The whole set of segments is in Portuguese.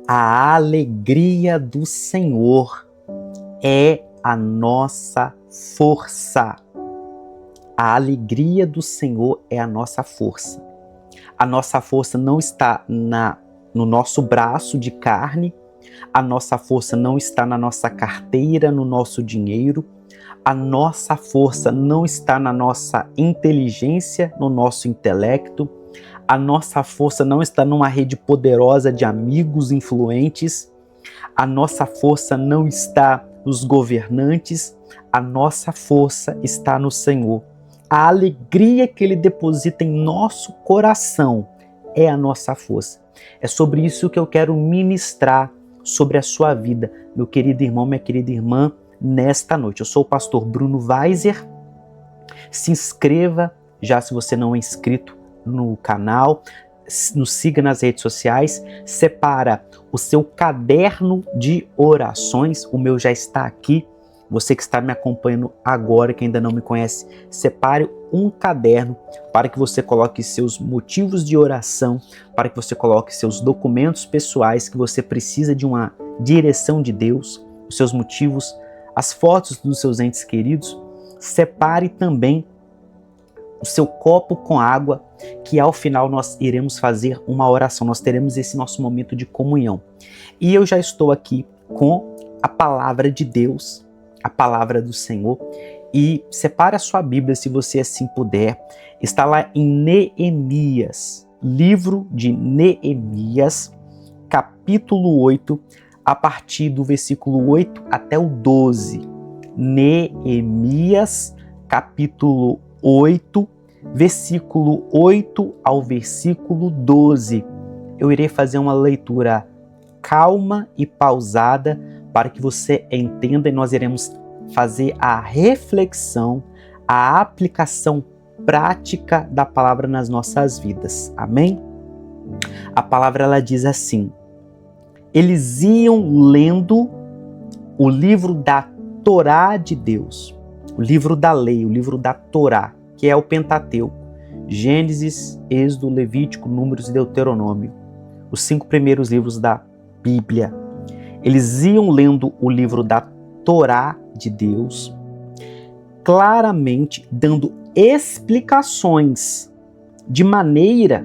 A alegria do Senhor é a nossa força. A alegria do Senhor é a nossa força. A nossa força não está no nosso braço de carne, a nossa força não está na nossa carteira, no nosso dinheiro, a nossa força não está na nossa inteligência, no nosso intelecto, a nossa força não está numa rede poderosa de amigos influentes, a nossa força não está nos governantes, a nossa força está no Senhor. A alegria que Ele deposita em nosso coração é a nossa força. É sobre isso que eu quero ministrar sobre a sua vida, meu querido irmão, minha querida irmã, nesta noite. Eu sou o pastor Bruno Weiser. Se inscreva, já se você não é inscrito no canal, nos siga nas redes sociais, separa o seu caderno de orações, o meu já está aqui. Você que está me acompanhando agora, que ainda não me conhece, separe um caderno para que você coloque seus motivos de oração, para que você coloque seus documentos pessoais que você precisa de uma direção de Deus, os seus motivos, as fotos dos seus entes queridos. Separe também o seu copo com água, que ao final nós iremos fazer uma oração, nós teremos esse nosso momento de comunhão. E eu já estou aqui com a palavra de Deus, a palavra do Senhor, e separe a sua Bíblia se você assim puder. Está lá em Neemias, livro de Neemias, capítulo 8, a partir do versículo 8 até o 12. Neemias, capítulo 8, versículo 8 ao versículo 12. Eu irei fazer uma leitura calma e pausada para que você entenda, e nós iremos fazer a reflexão, a aplicação prática da palavra nas nossas vidas. Amém? A palavra ela diz assim: eles iam lendo o livro da Torá de Deus, o livro da lei, o livro da Torá, que é o Pentateuco, Gênesis, Êxodo, Levítico, Números e Deuteronômio, os 5 primeiros livros da Bíblia. Eles iam lendo o livro da Torá de Deus, claramente dando explicações de maneira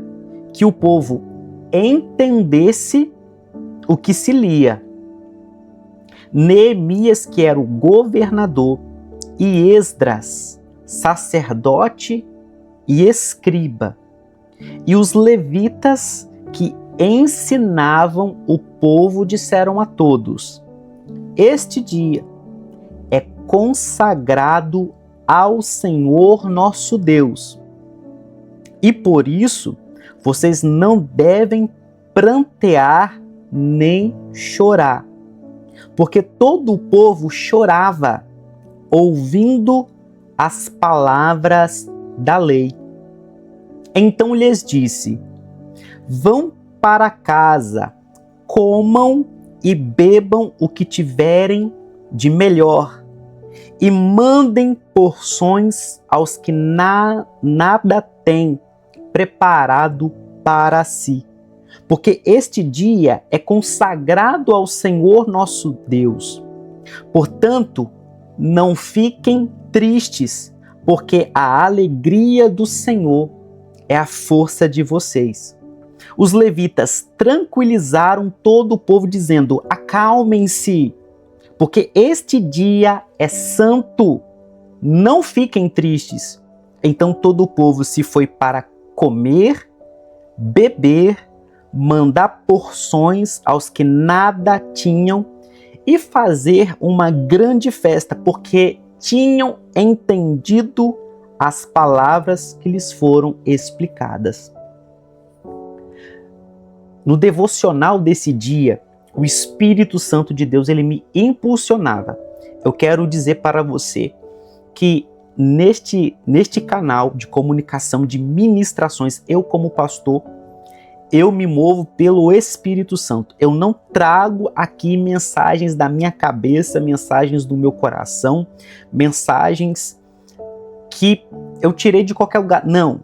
que o povo entendesse o que se lia. Neemias, que era o governador, e Esdras, sacerdote e escriba, e os levitas que ensinavam o povo, disseram a todos: este dia é consagrado ao Senhor nosso Deus, e por isso vocês não devem prantear nem chorar, porque todo o povo chorava ouvindo as palavras da lei. Então lhes disse: vão para casa, comam e bebam o que tiverem de melhor, e mandem porções aos que nada têm preparado para si, porque este dia é consagrado ao Senhor nosso Deus. Portanto, não fiquem tristes, porque a alegria do Senhor é a força de vocês. Os levitas tranquilizaram todo o povo, dizendo: acalmem-se, porque este dia é santo, não fiquem tristes. Então todo o povo se foi para comer, beber, mandar porções aos que nada tinham e fazer uma grande festa, porque tinham entendido as palavras que lhes foram explicadas. No devocional desse dia, o Espírito Santo de Deus, ele me impulsionava. Eu quero dizer para você que neste canal de comunicação, de ministrações, eu como pastor, eu me movo pelo Espírito Santo. Eu não trago aqui mensagens da minha cabeça, mensagens do meu coração, mensagens que eu tirei de qualquer lugar. Não.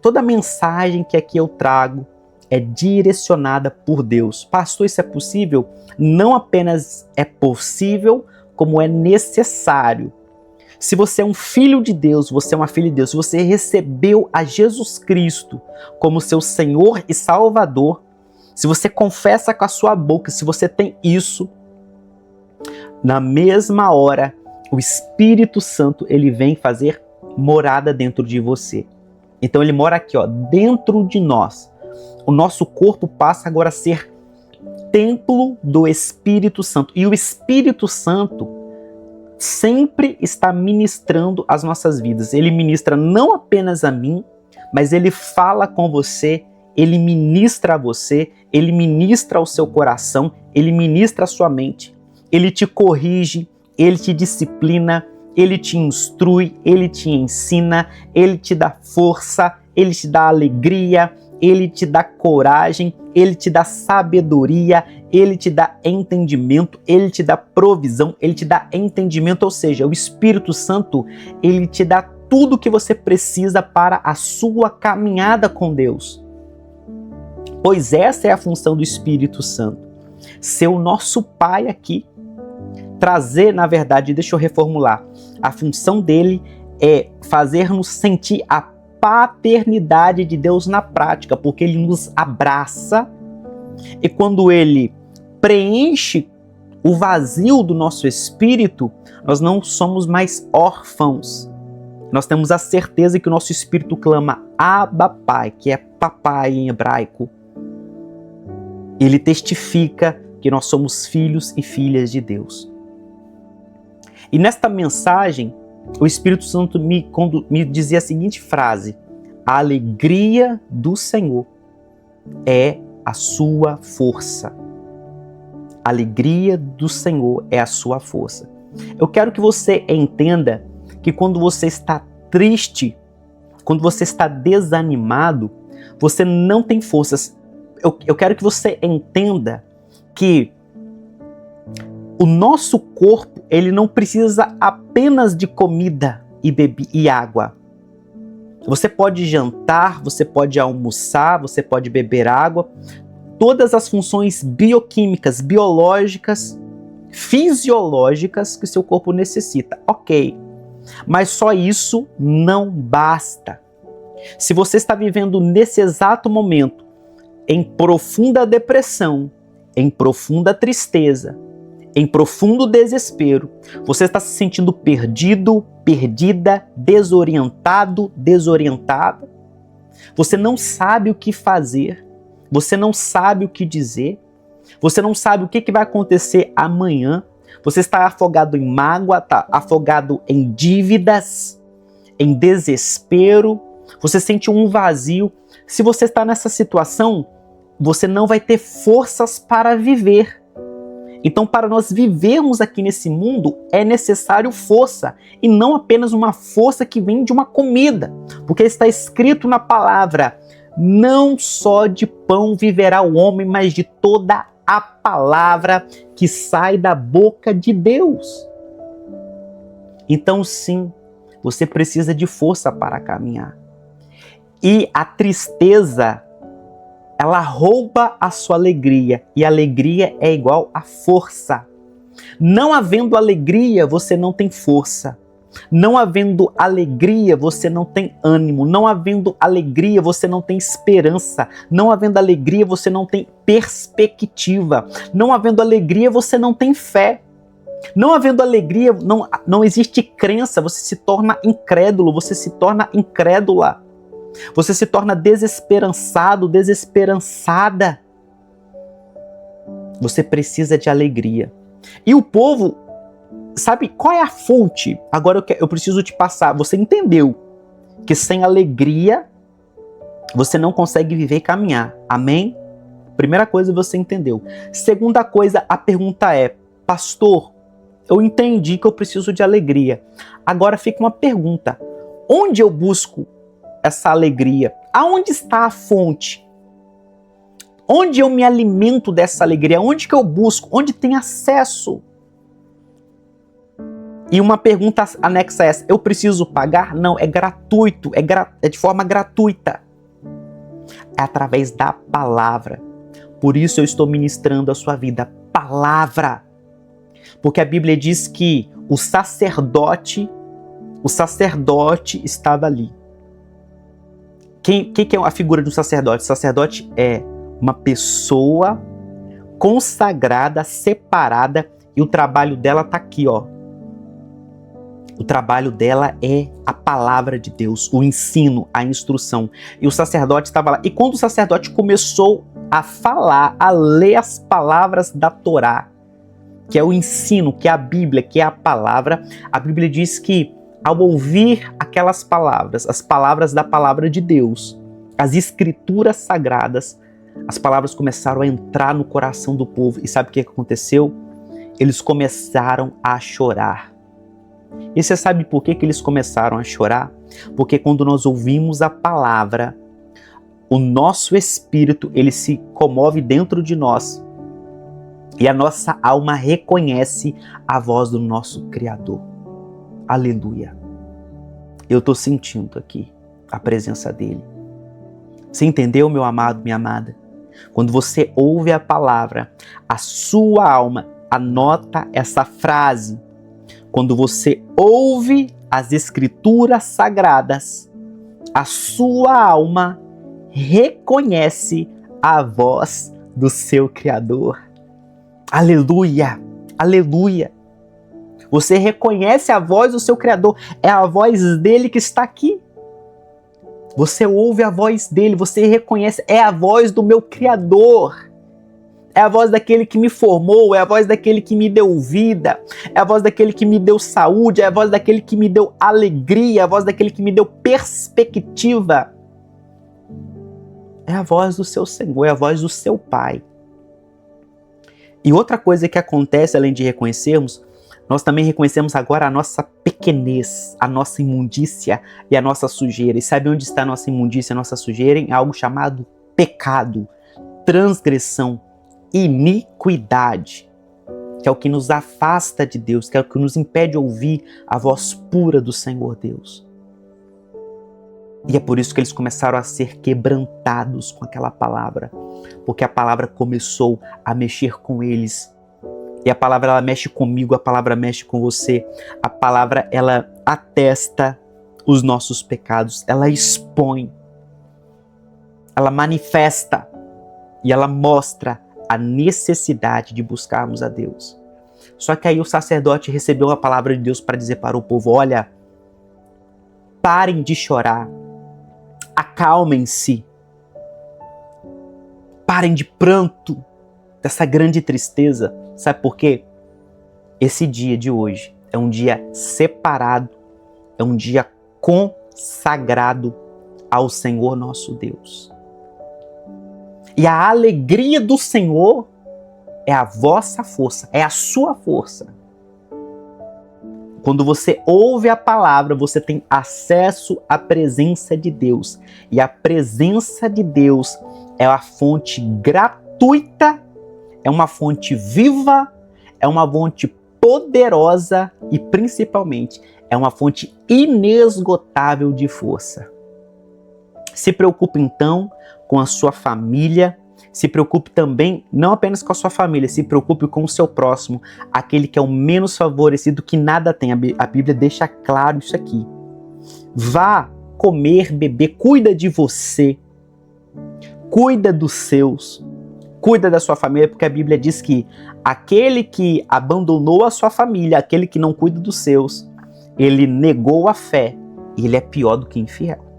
Toda mensagem que aqui eu trago é direcionada por Deus. Pastor, isso é possível? Não apenas é possível, como é necessário. Se você é um filho de Deus, você é uma filha de Deus, se você recebeu a Jesus Cristo como seu Senhor e Salvador, se você confessa com a sua boca, se você tem isso, na mesma hora, o Espírito Santo, ele vem fazer morada dentro de você. Então ele mora aqui, dentro de nós. O nosso corpo passa agora a ser templo do Espírito Santo. E o Espírito Santo sempre está ministrando as nossas vidas. Ele ministra não apenas a mim, mas ele fala com você, ele ministra a você, ele ministra ao seu coração, ele ministra a sua mente, ele te corrige, ele te disciplina, ele te instrui, ele te ensina, ele te dá força, ele te dá alegria, ele te dá coragem, ele te dá sabedoria, ele te dá entendimento, ele te dá provisão, ele te dá entendimento, ou seja, o Espírito Santo, ele te dá tudo que você precisa para a sua caminhada com Deus. Pois essa é a função do Espírito Santo, ser o nosso Pai aqui, trazer, na verdade, deixa eu reformular, a função dele é fazer-nos sentir a paternidade de Deus na prática, porque ele nos abraça e quando ele preenche o vazio do nosso espírito, nós não somos mais órfãos. Nós temos a certeza que o nosso espírito clama Abba Pai, que é papai em hebraico. Ele testifica que nós somos filhos e filhas de Deus. E nesta mensagem, o Espírito Santo me dizia a seguinte frase: a alegria do Senhor é a sua força. A alegria do Senhor é a sua força. Eu quero que você entenda que quando você está triste, quando você está desanimado, você não tem forças. Eu quero que você entenda que o nosso corpo, ele não precisa apenas de comida e água. Você pode jantar, você pode almoçar, você pode beber água. Todas as funções bioquímicas, biológicas, fisiológicas que seu corpo necessita. Ok, mas só isso não basta. Se você está vivendo nesse exato momento em profunda depressão, em profunda tristeza, em profundo desespero, você está se sentindo perdido, perdida, desorientado, desorientada, você não sabe o que fazer, você não sabe o que dizer, você não sabe o que vai acontecer amanhã, você está afogado em mágoa, está afogado em dívidas, em desespero, você sente um vazio. Se você está nessa situação, você não vai ter forças para viver. Então, para nós vivermos aqui nesse mundo, é necessário força, e não apenas uma força que vem de uma comida, porque está escrito na palavra: não só de pão viverá o homem, mas de toda a palavra que sai da boca de Deus. Então, sim, você precisa de força para caminhar. E a tristeza, ela rouba a sua alegria, e a alegria é igual a força. Não havendo alegria, você não tem força. Não havendo alegria, você não tem ânimo. Não havendo alegria, você não tem esperança. Não havendo alegria, você não tem perspectiva. Não havendo alegria, você não tem fé. Não havendo alegria, não existe crença, você se torna incrédulo, você se torna incrédula. Você se torna desesperançado, desesperançada. Você precisa de alegria. E o povo, sabe qual é a fonte? Agora eu preciso te passar. Você entendeu que sem alegria você não consegue viver e caminhar. Amém? Primeira coisa, você entendeu. Segunda coisa, a pergunta é: pastor, eu entendi que eu preciso de alegria. Agora fica uma pergunta: onde eu busco essa alegria? Aonde está a fonte? Onde eu me alimento dessa alegria? Onde que eu busco? Onde tem acesso? E uma pergunta anexa a essa: eu preciso pagar? Não, é gratuito, é de forma gratuita. É através da palavra. Por isso eu estou ministrando a sua vida. Palavra. Porque a Bíblia diz que o sacerdote estava ali. Quem é a figura do sacerdote? O sacerdote é uma pessoa consagrada, separada, e o trabalho dela está aqui, ó. O trabalho dela é a palavra de Deus, o ensino, a instrução. E o sacerdote estava lá. E quando o sacerdote começou a falar, a ler as palavras da Torá, que é o ensino, que é a Bíblia, que é a palavra, a Bíblia diz que ao ouvir aquelas palavras, as palavras da palavra de Deus, as escrituras sagradas, as palavras começaram a entrar no coração do povo. E sabe o que aconteceu? Eles começaram a chorar. E você sabe por que eles começaram a chorar? Porque quando nós ouvimos a palavra, o nosso espírito, ele se comove dentro de nós. E a nossa alma reconhece a voz do nosso Criador. Aleluia. Eu estou sentindo aqui a presença dele. Você entendeu, meu amado, minha amada? Quando você ouve a palavra, a sua alma, anota essa frase. Quando você ouve as escrituras sagradas, a sua alma reconhece a voz do seu Criador. Aleluia! Aleluia! Você reconhece a voz do seu Criador, é a voz dele que está aqui. Você ouve a voz dele, você reconhece, é a voz do meu Criador. É a voz daquele que me formou, é a voz daquele que me deu vida, é a voz daquele que me deu saúde, é a voz daquele que me deu alegria, é a voz daquele que me deu perspectiva. É a voz do seu Senhor, é a voz do seu Pai. E outra coisa que acontece, além de reconhecermos, nós também reconhecemos agora a nossa pequenez, a nossa imundícia e a nossa sujeira. E sabe onde está a nossa imundícia e a nossa sujeira? Em algo chamado pecado, transgressão, iniquidade, que é o que nos afasta de Deus, que é o que nos impede de ouvir a voz pura do Senhor Deus. E é por isso que eles começaram a ser quebrantados com aquela palavra, porque a palavra começou a mexer com eles. E a palavra, ela mexe comigo, a palavra mexe com você. A palavra, ela atesta os nossos pecados, ela expõe, ela manifesta e ela mostra a necessidade de buscarmos a Deus. Só que aí o sacerdote recebeu a palavra de Deus para dizer para o povo: olha, parem de chorar, acalmem-se, parem de pranto, dessa grande tristeza. Sabe por quê? Esse dia de hoje é um dia separado, é um dia consagrado ao Senhor nosso Deus. E a alegria do Senhor é a vossa força, é a sua força. Quando você ouve a palavra, você tem acesso à presença de Deus. E a presença de Deus é uma fonte gratuita, é uma fonte viva, é uma fonte poderosa e, principalmente, é uma fonte inesgotável de força. Se preocupe, então, com a sua família. Se preocupe também, não apenas com a sua família, se preocupe com o seu próximo, aquele que é o menos favorecido, que nada tem. A Bíblia deixa claro isso aqui. Vá comer, beber, cuida de você, cuida dos seus, cuida da sua família, porque a Bíblia diz que aquele que abandonou a sua família, aquele que não cuida dos seus, ele negou a fé e ele é pior do que infiel.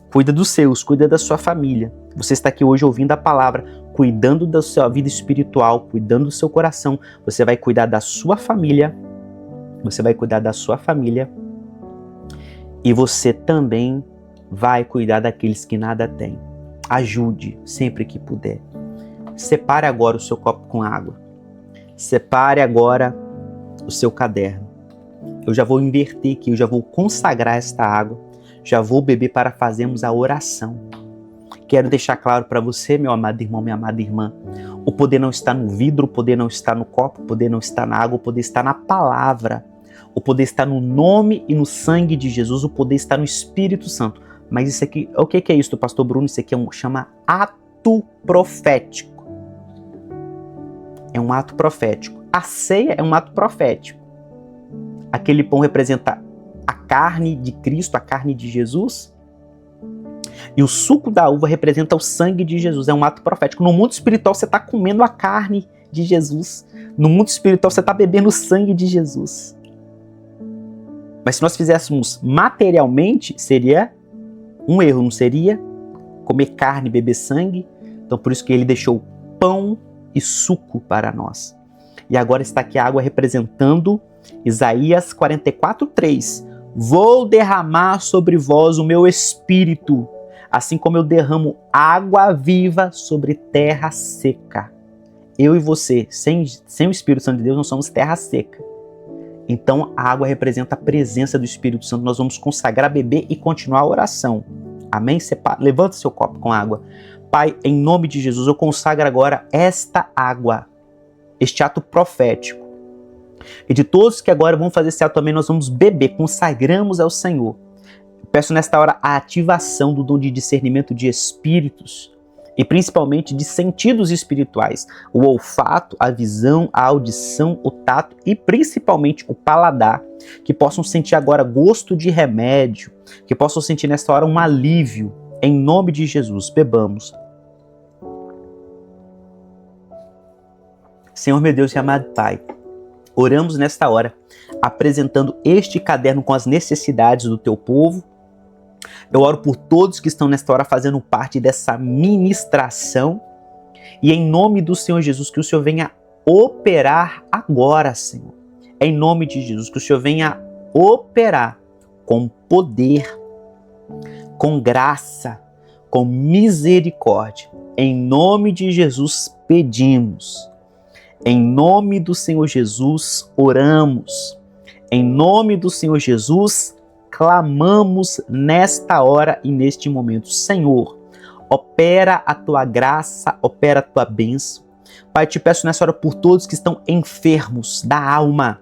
Cuida dos seus, cuida da sua família. Você está aqui hoje ouvindo a palavra, cuidando da sua vida espiritual, cuidando do seu coração. Você vai cuidar da sua família. Você vai cuidar da sua família. E você também vai cuidar daqueles que nada têm. Ajude sempre que puder. Separe agora o seu copo com água. Separe agora o seu caderno. Eu já vou inverter aqui, eu já vou consagrar esta água. Já vou beber para fazermos a oração. Quero deixar claro para você, meu amado irmão, minha amada irmã, o poder não está no vidro, o poder não está no copo, o poder não está na água, o poder está na palavra. O poder está no nome e no sangue de Jesus, o poder está no Espírito Santo. Mas isso aqui, o que é isso, pastor Bruno? Isso aqui chama ato profético. É um ato profético. A ceia é um ato profético. Aquele pão representa a carne de Cristo, a carne de Jesus. E o suco da uva representa o sangue de Jesus. É um ato profético. No mundo espiritual você está comendo a carne de Jesus. No mundo espiritual você está bebendo o sangue de Jesus. Mas se nós fizéssemos materialmente, seria um erro, não seria? Comer carne e beber sangue. Então por isso que ele deixou pão e suco para nós. E agora está aqui a água representando Isaías 44:3. Vou derramar sobre vós o meu espírito, assim como eu derramo água viva sobre terra seca. Eu e você, sem o Espírito Santo de Deus, nós somos terra seca. Então a água representa a presença do Espírito Santo. Nós vamos consagrar, beber e continuar a oração. Amém? Levanta seu copo com água. Pai, em nome de Jesus, eu consagro agora esta água, este ato profético. E de todos que agora vão fazer esse ato também, nós vamos beber, consagramos ao Senhor. Peço nesta hora a ativação do dom de discernimento de espíritos e principalmente de sentidos espirituais. O olfato, a visão, a audição, o tato e principalmente o paladar. Que possam sentir agora gosto de remédio, que possam sentir nesta hora um alívio. Em nome de Jesus, bebamos. Senhor meu Deus e amado Pai, oramos nesta hora, apresentando este caderno com as necessidades do teu povo. Eu oro por todos que estão nesta hora fazendo parte dessa ministração. E em nome do Senhor Jesus, que o Senhor venha operar agora, Senhor. Em nome de Jesus, que o Senhor venha operar com poder, com graça, com misericórdia. Em nome de Jesus pedimos. Em nome do Senhor Jesus oramos. Em nome do Senhor Jesus clamamos nesta hora e neste momento. Senhor, opera a tua graça, opera a tua bênção. Pai, te peço nessa hora por todos que estão enfermos da alma,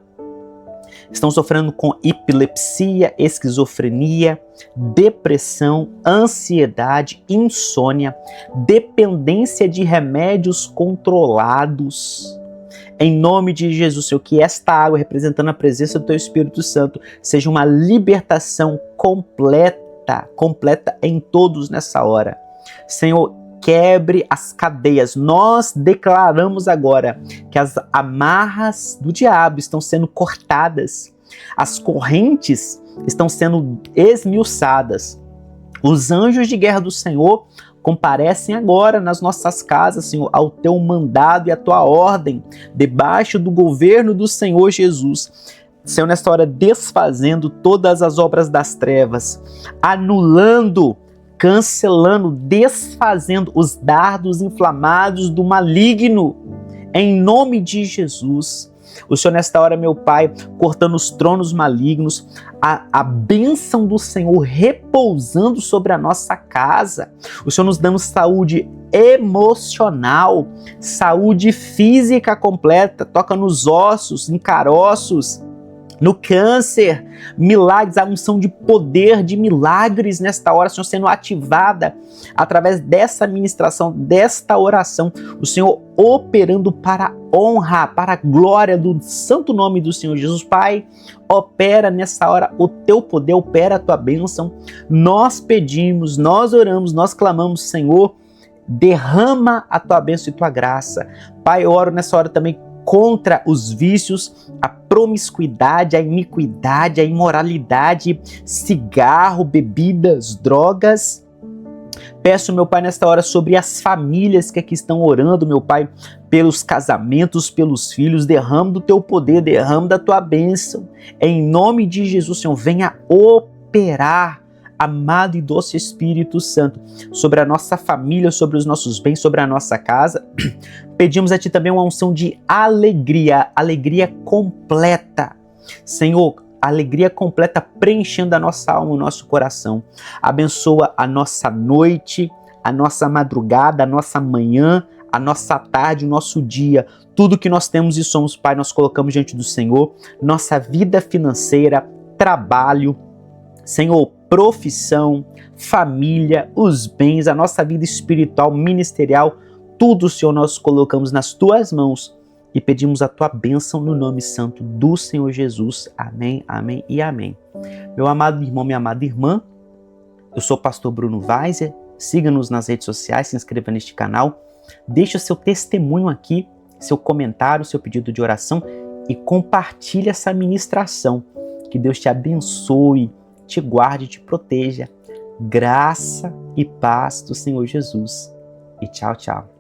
estão sofrendo com epilepsia, esquizofrenia, depressão, ansiedade, insônia, dependência de remédios controlados. Em nome de Jesus, Senhor, que esta água, representando a presença do Teu Espírito Santo, seja uma libertação completa em todos nessa hora. Senhor, quebre as cadeias. Nós declaramos agora que as amarras do diabo estão sendo cortadas, as correntes estão sendo esmiuçadas. Os anjos de guerra do Senhor comparecem agora nas nossas casas, Senhor, ao teu mandado e à tua ordem, debaixo do governo do Senhor Jesus. Senhor, nesta hora, desfazendo todas as obras das trevas, anulando, cancelando, desfazendo os dardos inflamados do maligno, em nome de Jesus. O Senhor, nesta hora, meu Pai, cortando os tronos malignos, a bênção do Senhor repousando sobre a nossa casa. O Senhor nos dando saúde emocional, saúde física completa, toca nos ossos, em caroços, no câncer, milagres, a unção de poder, de milagres nesta hora, Senhor, sendo ativada através dessa ministração, desta oração, o Senhor operando para a honra, para a glória do santo nome do Senhor Jesus. Pai, opera nessa hora o teu poder, opera a tua bênção. Nós pedimos, nós oramos, nós clamamos, Senhor, derrama a tua bênção e tua graça. Pai, eu oro nessa hora também contra os vícios, a promiscuidade, a iniquidade, a imoralidade, cigarro, bebidas, drogas. Peço, meu Pai, nesta hora sobre as famílias que aqui estão orando, meu Pai, pelos casamentos, pelos filhos, derrama do teu poder, derrama da tua bênção. Em nome de Jesus, Senhor, venha operar, amado e doce Espírito Santo, sobre a nossa família, sobre os nossos bens, sobre a nossa casa. Pedimos a Ti também uma unção de alegria, alegria completa. Senhor, alegria completa preenchendo a nossa alma, o nosso coração. Abençoa a nossa noite, a nossa madrugada, a nossa manhã, a nossa tarde, o nosso dia. Tudo que nós temos e somos, Pai, nós colocamos diante do Senhor. Nossa vida financeira, trabalho, Senhor, profissão, família, os bens, a nossa vida espiritual, ministerial, tudo, Senhor, nós colocamos nas tuas mãos e pedimos a tua bênção no nome santo do Senhor Jesus. Amém, amém e amém. Meu amado irmão, minha amada irmã, eu sou o pastor Bruno Weiser. Siga-nos nas redes sociais, se inscreva neste canal, deixe o seu testemunho aqui, seu comentário, seu pedido de oração e compartilhe essa ministração. Que Deus te abençoe, te guarde, te proteja. Graça e paz do Senhor Jesus. E tchau, tchau.